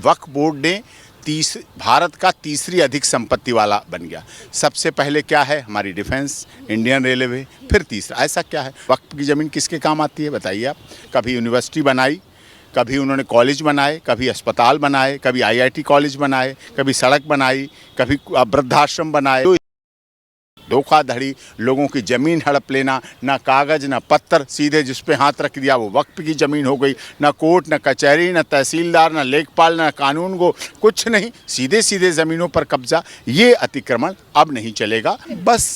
वक्फ board ने भारत का तीसरी अधिक संपत्ति वाला बन गया। सबसे पहले क्या है? हमारी डिफेंस, इंडियन रेलवे, फिर तीसरा। ऐसा क्या है? वक्फ की ज़मीन किसके काम आती है बताइए आप? कभी यूनिवर्सिटी बनाई, कभी उन्होंने कॉलेज बनाए, कभी अस्पताल बनाए, कभी आईआईटी कॉलेज बनाए, कभी सड़क बनाई, कभी वृद्धाश्रम बनाए। तो धोखाधड़ी, लोगों की ज़मीन हड़प लेना, ना कागज़ ना पत्थर, सीधे जिस पे हाथ रख दिया वो वक्फ की ज़मीन हो गई। ना कोर्ट, ना कचहरी, ना तहसीलदार, ना लेखपाल, ना कानून को कुछ नहीं, सीधे सीधे ज़मीनों पर कब्जा। ये अतिक्रमण अब नहीं चलेगा। बस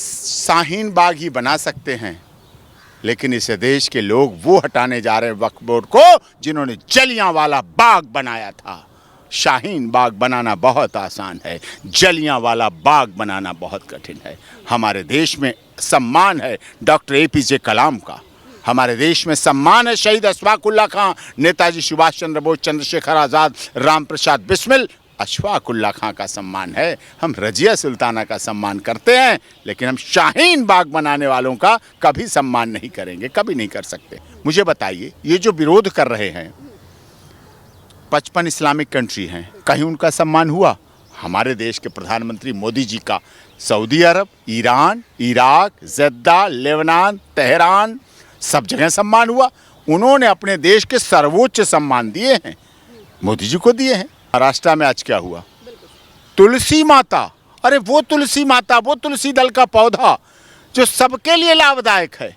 शाहीन बाग ही बना सकते हैं, लेकिन इस देश के लोग वो हटाने जा रहे हैं वक्फ बोर्ड को जिन्होंने जलियांवाला बाग बनाया था। शाहीन बाग बनाना बहुत आसान है, जलियांवाला बाग बनाना बहुत कठिन है। हमारे देश में सम्मान है डॉक्टर एपीजे कलाम का, हमारे देश में सम्मान है शहीद अशफाक उल्लाह खां, नेताजी सुभाष चंद्र बोस, चंद्रशेखर आज़ाद, राम प्रसाद बिस्मिल। अशफाक उल्लाह खां का सम्मान है, हम रजिया सुल्ताना का सम्मान करते हैं, लेकिन हम शाहीन बाग बनाने वालों का कभी सम्मान नहीं करेंगे, कभी नहीं कर सकते। मुझे बताइए, ये जो विरोध कर रहे हैं 55 इस्लामिक कंट्री हैं, कहीं उनका सम्मान हुआ? हमारे देश के प्रधानमंत्री मोदी जी का Saudi Arab, Iran, Iraq, Jeddah, Lebanon, Tehran, सब जगह सम्मान हुआ। उन्होंने अपने देश के सर्वोच्च सम्मान दिए हैं, मोदी जी को दिए हैं। महाराष्ट्र में आज क्या हुआ? तुलसी माता, अरे वो तुलसी माता, वो तुलसी दल का पौधा जो सबके लिए लाभदायक है,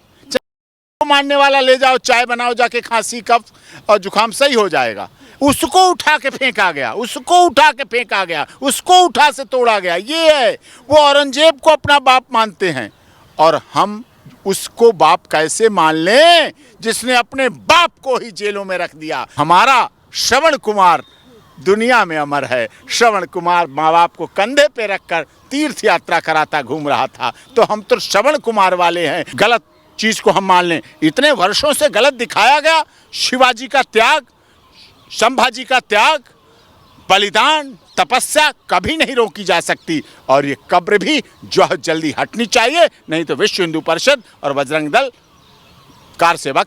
मानने वाला ले जाओ, चाय बनाओ जाके, खांसी कफ और जुकाम सही हो जाएगा, उसको उठा के फेंका गया, उसको उठा के फेंका गया, उसको उठा से तोड़ा गया। ये है, वो औरंगजेब को अपना बाप मानते हैं, और हम उसको बाप कैसे मान लें जिसने अपने बाप को ही जेलों में रख दिया। हमारा श्रवण कुमार दुनिया में अमर है। श्रवण कुमार माँ बाप को कंधे पे रखकर तीर्थ यात्रा कराता घूम रहा था, तो हम तो श्रवण कुमार वाले हैं। गलत चीज को हम मान लें, इतने वर्षों से गलत दिखाया गया। शिवाजी का त्याग, संभाजी का त्याग, बलिदान, तपस्या कभी नहीं रोकी जा सकती, और ये कब्र भी जो जल्दी हटनी चाहिए, नहीं तो विश्व हिंदू परिषद और बजरंग दल कार सेवा।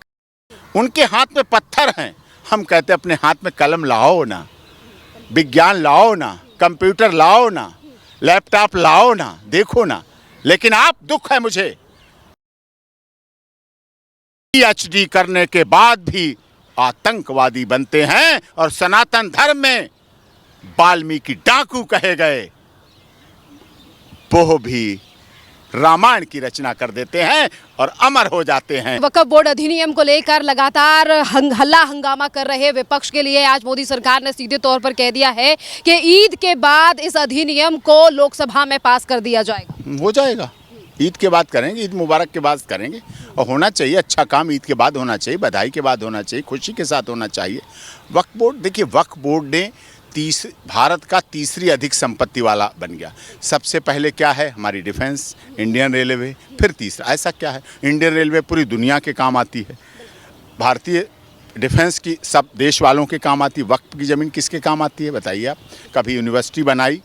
उनके हाथ में पत्थर हैं, हम कहते अपने हाथ में कलम लाओ ना, विज्ञान लाओ ना, कंप्यूटर लाओ ना, लैपटॉप लाओ ना, देखो ना। लेकिन आप, दुख है मुझे, पीएचडी करने के बाद भी आतंकवादी बनते हैं, और सनातन धर्म में वाल्मीकि डाकू कहे गए, वो भी रामायण की रचना कर देते हैं और अमर हो जाते हैं। वक्फ बोर्ड अधिनियम को लेकर लगातार हल्ला हंगामा कर रहे विपक्ष के लिए आज मोदी सरकार ने सीधे तौर पर कह दिया है कि ईद के बाद इस अधिनियम को लोकसभा में पास कर दिया जाएगा। हो जाएगा, ईद के बाद करेंगे, ईद मुबारक के बाद करेंगे, और होना चाहिए अच्छा काम, ईद के बाद होना चाहिए, बधाई के बाद होना चाहिए, खुशी के साथ होना चाहिए। वक्फ बोर्ड, देखिए वक्फ बोर्ड ने भारत का तीसरी अधिक संपत्ति वाला बन गया। सबसे पहले क्या है? हमारी डिफेंस, इंडियन रेलवे, फिर तीसरा। ऐसा क्या है? इंडियन रेलवे पूरी दुनिया के काम आती है, भारतीय डिफेंस की सब देश वालों के काम आती है। वक्फ की ज़मीन किसके काम आती है बताइए आप? कभी यूनिवर्सिटी बनाई,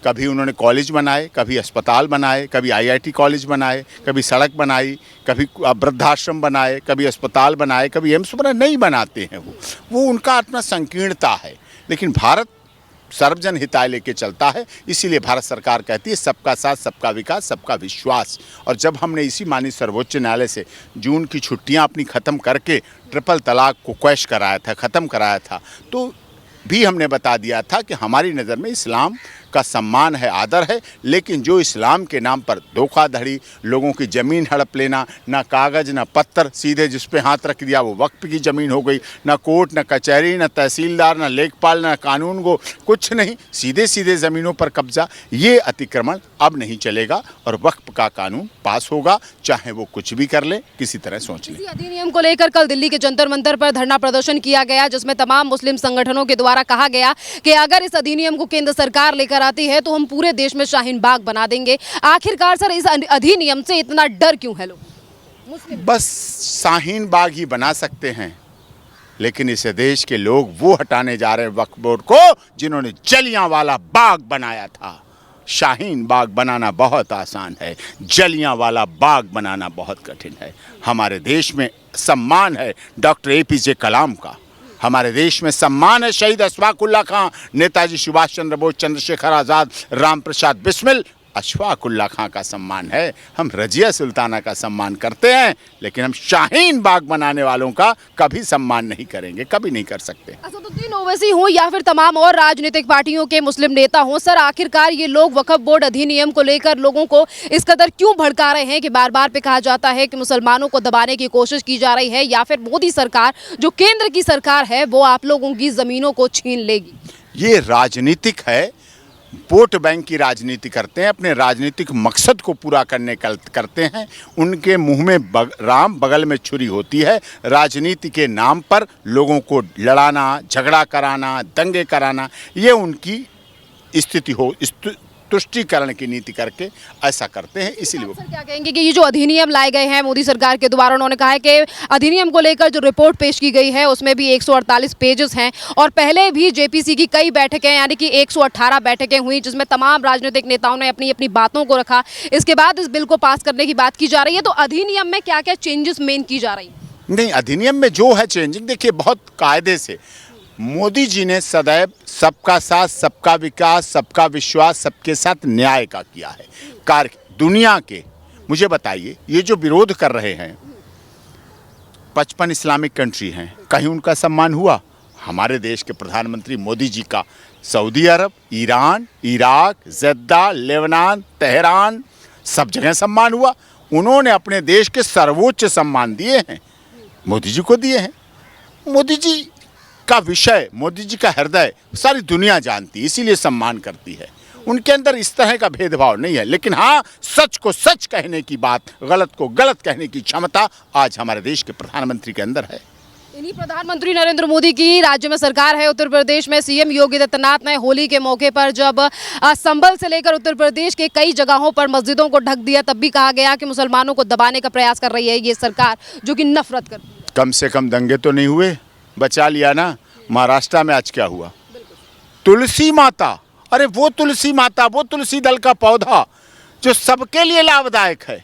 कभी उन्होंने कॉलेज बनाए, कभी अस्पताल बनाए, कभी आईआईटी कॉलेज बनाए, कभी सड़क बनाई, कभी वृद्धाश्रम बनाए, कभी अस्पताल बनाए, कभी एम्स बनाए। नहीं बनाते हैं वो उनका अपना संकीर्णता है, लेकिन भारत सर्वजन हिताय लेके चलता है। इसीलिए भारत सरकार कहती है सबका साथ, सबका विकास, सबका विश्वास। और जब हमने इसी माननीय सर्वोच्च न्यायालय से जून की छुट्टियां अपनी ख़त्म करके ट्रिपल तलाक को क्वैश कराया था, ख़त्म कराया था, तो भी हमने बता दिया था कि हमारी नज़र में इस्लाम का सम्मान है, आदर है, लेकिन जो इस्लाम के नाम पर धोखाधड़ी, लोगों की ज़मीन हड़प लेना, ना कागज़ ना पत्थर, सीधे जिस पे हाथ रख दिया वो वक्फ की ज़मीन हो गई। ना कोर्ट, ना कचहरी, ना तहसीलदार, ना लेखपाल, ना कानून को कुछ नहीं, सीधे सीधे ज़मीनों पर कब्जा। ये अतिक्रमण अब नहीं चलेगा, और वक्फ का कानून पास होगा, चाहे वो कुछ भी कर ले, किसी तरह सोच ले। अधिनियम को लेकर कल दिल्ली के जंतर मंतर पर धरना प्रदर्शन किया गया, जिसमें तमाम मुस्लिम संगठनों के द्वारा कहा गया कि अगर इस अधिनियम को केंद्र सरकार लेकर आती है तो हम पूरे देश में शाहीन बाग बना देंगे। आखिरकार सर, इस अधिनियम से इतना डर क्यों है लोग? बस शाहीन बाग ही बना सकते हैं, लेकिन इस देश के लोग वो हटाने जा रहे हैं वक्फ बोर्ड को जिन्होंने जलियांवाला बाग बनाया था। शाहीन बाग बनाना बहुत आसान है, जलियांवाला बाग बनाना बहुत कठिन है। हमारे देश में सम्मान है डॉक्टर एपीजे कलाम का, हमारे देश में सम्मान है शहीद अशफाक उल्लाह खां, नेताजी सुभाष चंद्र बोस, चंद्रशेखर आज़ाद, राम प्रसाद बिस्मिल। अशफाक उल्लाह खां का सम्मान है, हम रजिया सुल्ताना का सम्मान करते हैं, लेकिन हम शाहीन बाग बनाने वालों का कभी सम्मान नहीं करेंगे, कभी नहीं कर सकते। असदुद्दीन ओवैसी हो या फिर तमाम और राजनीतिक पार्टियों के मुस्लिम नेता हों, सर आखिरकार ये लोग वक्फ बोर्ड अधिनियम को लेकर लोगों को इस कदर क्यों भड़का रहे हैं कि बार बार पे कहा जाता है कि मुसलमानों को दबाने की कोशिश की जा रही है, या फिर मोदी सरकार जो केंद्र की सरकार है वो आप लोगों की जमीनों को छीन लेगी? ये राजनीतिक है, वोट बैंक की राजनीति करते हैं, अपने राजनीतिक मकसद को पूरा करने करते हैं। उनके मुंह में राम, बगल में छुरी होती है। राजनीति के नाम पर लोगों को लड़ाना, झगड़ा कराना, दंगे कराना, ये उनकी स्थिति हो, तुष्टीकरण की नीति करके ऐसा करते हैं। इसीलिए सर क्या कहेंगे कि ये जो अधिनियम लाए गए हैं मोदी सरकार के द्वारा, उन्होंने कहा है कि अधिनियम को लेकर जो रिपोर्ट पेश की गई है उसमें भी 148 पेजेस हैं, और पहले भी जेपीसी की कई बैठकें यानी कि 118 बैठकें हुई जिसमें तमाम राजनीतिक नेताओं ने अपनी अपनी बातों को रखा। इसके बाद इस बिल को पास करने की बात की जा रही है, तो अधिनियम में क्या क्या चेंजेस मेन की जा रही है? नहीं, अधिनियम में जो है चेंजिंग, देखिए बहुत कायदे से मोदी जी ने सदैव सबका साथ, सबका विकास, सबका विश्वास, सबके साथ न्याय का किया है कार्य। दुनिया के, मुझे बताइए, ये जो विरोध कर रहे हैं 55 इस्लामिक कंट्री हैं, कहीं उनका सम्मान हुआ? हमारे देश के प्रधानमंत्री मोदी जी का Saudi Arab, Iran, Iraq, Jeddah, Lebanon, Tehran, सब जगह सम्मान हुआ। उन्होंने अपने देश के सर्वोच्च सम्मान दिए हैं, मोदी जी को दिए हैं। मोदी जी का विषय, मोदी जी का हृदय सारी दुनिया जानती है, इसीलिए सम्मान करती है। उनके अंदर इस तरह का भेदभाव नहीं है, लेकिन हाँ, सच को सच कहने की बात, गलत को गलत कहने की क्षमता आज हमारे देश के प्रधानमंत्री के अंदर है। इन्हीं प्रधानमंत्री नरेंद्र मोदी की राज्य में सरकार है। उत्तर प्रदेश में सीएम योगी आदित्यनाथ ने होली के मौके पर जब संभल से लेकर उत्तर प्रदेश के कई जगहों पर मस्जिदों को ढक दिया, तब भी कहा गया कि मुसलमानों को दबाने का प्रयास कर रही है ये सरकार, जो कि नफरत करती है। कम से कम दंगे तो नहीं हुए, बचा लिया ना। महाराष्ट्र में आज क्या हुआ? तुलसी माता, अरे वो तुलसी माता, वो तुलसी दल का पौधा जो सबके लिए लाभदायक है,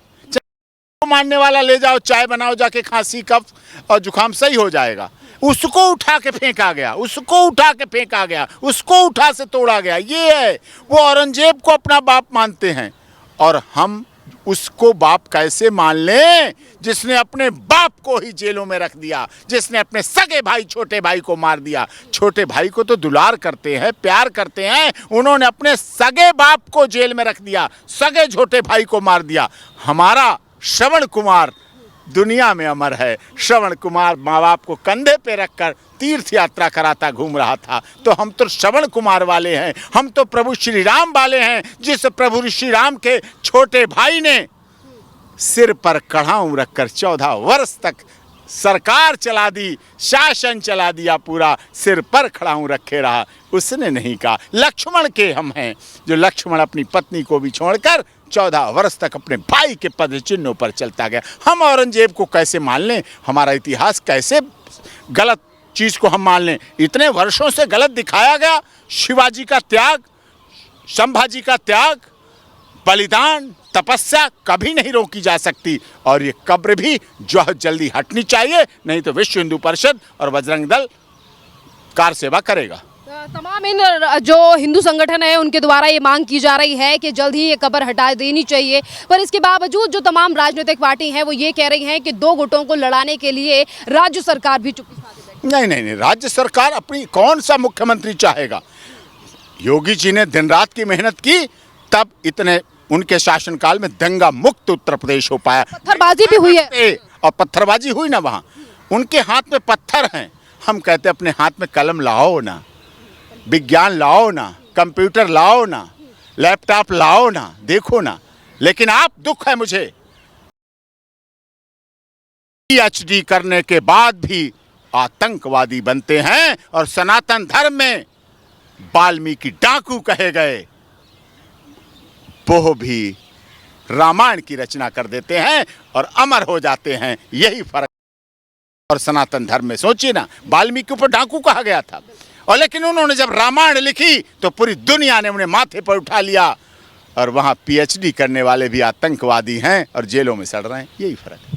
मानने वाला ले जाओ, चाय बनाओ, जाके खांसी, कफ और जुकाम सही हो जाएगा, उसको उठा के फेंका गया, उसको उठा के फेंका गया, उसको उठा से तोड़ा गया। ये है, वो औरंगजेब को अपना बाप मानते हैं, और हम उसको बाप कैसे मान लें जिसने अपने बाप को ही जेलों में रख दिया, जिसने अपने सगे भाई, छोटे भाई को मार दिया। छोटे भाई को तो दुलार करते हैं, प्यार करते हैं, उन्होंने अपने सगे बाप को जेल में रख दिया, सगे छोटे भाई को मार दिया। हमारा श्रवण कुमार दुनिया में अमर है। श्रवण कुमार माँ बाप को कंधे पे रखकर तीर्थ यात्रा कराता घूम रहा था, तो हम तो श्रवण कुमार वाले हैं, हम तो प्रभु श्री राम वाले हैं, जिस प्रभु श्री राम के छोटे भाई ने सिर पर कड़ाऊं रखकर 14 वर्ष तक सरकार चला दी, शासन चला दिया पूरा, सिर पर खड़ाऊं रखे रहा। उसने नहीं कहा। लक्ष्मण के हम हैं, जो लक्ष्मण अपनी पत्नी को भी छोड़कर 14 वर्ष तक अपने भाई के पद चिन्हों पर चलता गया। हम औरंगजेब को कैसे मान लें? हमारा इतिहास कैसे गलत चीज़ को हम मान लें? इतने वर्षों से गलत दिखाया गया। शिवाजी का त्याग, संभाजी का त्याग, बलिदान, तपस्या कभी नहीं रोकी जा सकती, और ये कब्र भी जो जल्दी हटनी चाहिए, नहीं तो विश्व हिंदू परिषद और बजरंग दल कार सेवा करेगा। तमाम इन जो हिंदू संगठन है उनके द्वारा ये मांग की जा रही है कि जल्द ही ये कब्र हटा देनी चाहिए, पर इसके बावजूद जो तमाम राजनीतिक पार्टी हैं वो ये कह रही हैं कि दो गुटों को लड़ाने के लिए राज्य सरकार भी चुप्पी साधे बैठी। नहीं, राज्य सरकार अपनी, कौन सा मुख्यमंत्री चाहेगा? योगी जी ने दिन रात की मेहनत की, तब इतने उनके शासनकाल में दंगा मुक्त उत्तर प्रदेश हो पाया। पत्थरबाजी भी हुई है, और पत्थरबाजी हुई ना वहाँ। उनके हाथ में पत्थर हैं, हम कहते अपने हाथ में कलम लाओ ना, विज्ञान लाओ ना, कंप्यूटर लाओ ना, लैपटॉप लाओ ना, देखो ना। लेकिन आप, दुख है मुझे, पीएचडी करने के बाद भी आतंकवादी बनते हैं, और सनातन धर्म में वाल्मीकि डाकू कहे गए, वो भी रामायण की रचना कर देते हैं और अमर हो जाते हैं। यही फर्क। और सनातन धर्म में सोचिए ना, वाल्मीकि पर डाकू कहा गया था, और लेकिन उन्होंने जब रामायण लिखी तो पूरी दुनिया ने उन्हें माथे पर उठा लिया, और वहाँ पीएचडी करने वाले भी आतंकवादी हैं और जेलों में सड़ रहे हैं। यही फर्क है।